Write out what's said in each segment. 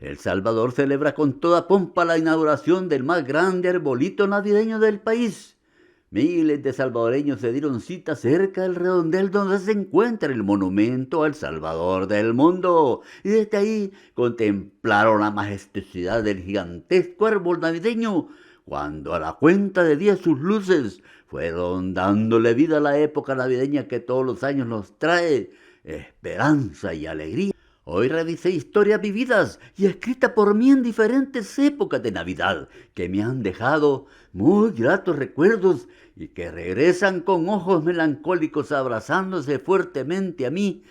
El Salvador celebra con toda pompa la inauguración del más grande arbolito navideño del país. Miles de salvadoreños se dieron cita cerca del redondel donde se encuentra el monumento al Salvador del mundo, y desde ahí contemplaron la majestuosidad del gigantesco árbol navideño, cuando a la cuenta de 10 sus luces fueron dándole vida a la época navideña que todos los años nos trae esperanza y alegría. Hoy revisé historias vividas y escritas por mí en diferentes épocas de Navidad que me han dejado muy gratos recuerdos y que regresan con ojos melancólicos abrazándose fuertemente a mí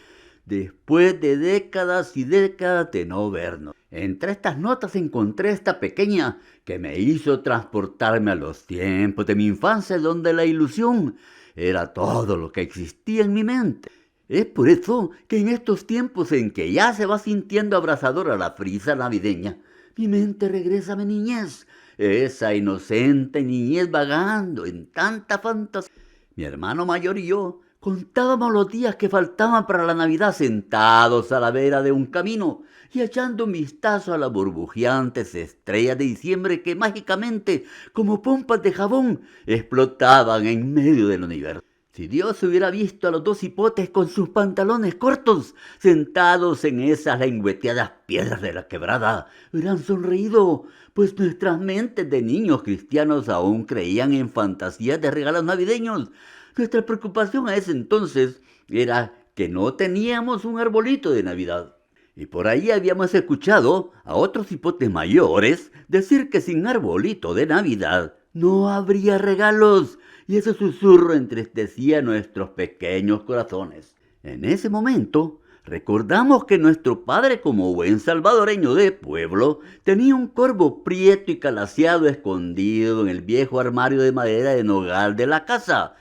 después de décadas y décadas de no vernos. Entre estas notas encontré esta pequeña que me hizo transportarme a los tiempos de mi infancia donde la ilusión era todo lo que existía en mi mente. Es por eso que en estos tiempos en que ya se va sintiendo abrazadora la frisa navideña, mi mente regresa a mi niñez, esa inocente niñez vagando en tanta fantasía. Mi hermano mayor y yo contábamos los días que faltaban para la Navidad sentados a la vera de un camino y echando un vistazo a las burbujeantes estrellas de diciembre que mágicamente, como pompas de jabón, explotaban en medio del universo. Si Dios hubiera visto a los dos hipotes con sus pantalones cortos, sentados en esas lengüeteadas piedras de la quebrada, hubieran sonreído, pues nuestras mentes de niños cristianos aún creían en fantasías de regalos navideños. Nuestra preocupación a ese entonces era que no teníamos un arbolito de Navidad. Y por ahí habíamos escuchado a otros hipotes mayores decir que sin arbolito de Navidad no habría regalos, y ese susurro entristecía nuestros pequeños corazones. En ese momento, recordamos que nuestro padre, como buen salvadoreño de pueblo, tenía un corvo prieto y calaseado escondido en el viejo armario de madera de nogal de la casa.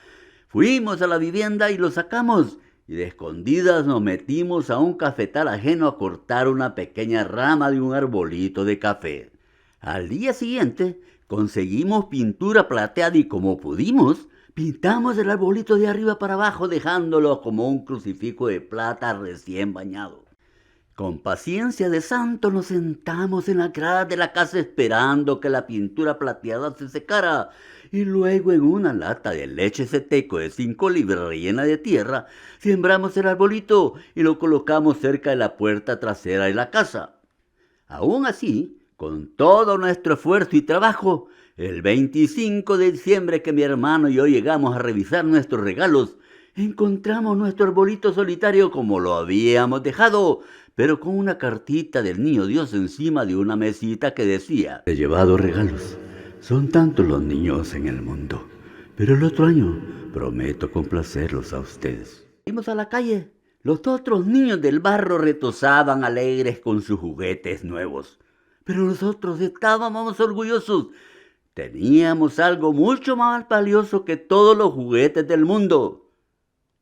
Fuimos a la vivienda y lo sacamos, y de escondidas nos metimos a un cafetal ajeno a cortar una pequeña rama de un arbolito de café. Al día siguiente, conseguimos pintura plateada y como pudimos, pintamos el arbolito de arriba para abajo dejándolo como un crucifijo de plata recién bañado. Con paciencia de santo nos sentamos en la grada de la casa esperando que la pintura plateada se secara y luego en una lata de leche seteco de 5 libras rellena de tierra sembramos el arbolito y lo colocamos cerca de la puerta trasera de la casa. Aún así, con todo nuestro esfuerzo y trabajo, el 25 de diciembre que mi hermano y yo llegamos a revisar nuestros regalos, encontramos nuestro arbolito solitario como lo habíamos dejado, pero con una cartita del Niño Dios encima de una mesita que decía: he llevado regalos, son tantos los niños en el mundo, pero el otro año prometo complacerlos a ustedes. Fuimos a la calle. Los otros niños del barrio retozaban alegres con sus juguetes nuevos, pero nosotros estábamos orgullosos. Teníamos algo mucho más valioso que todos los juguetes del mundo: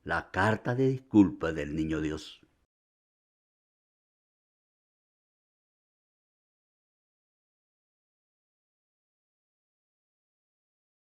la carta de disculpas del Niño Dios.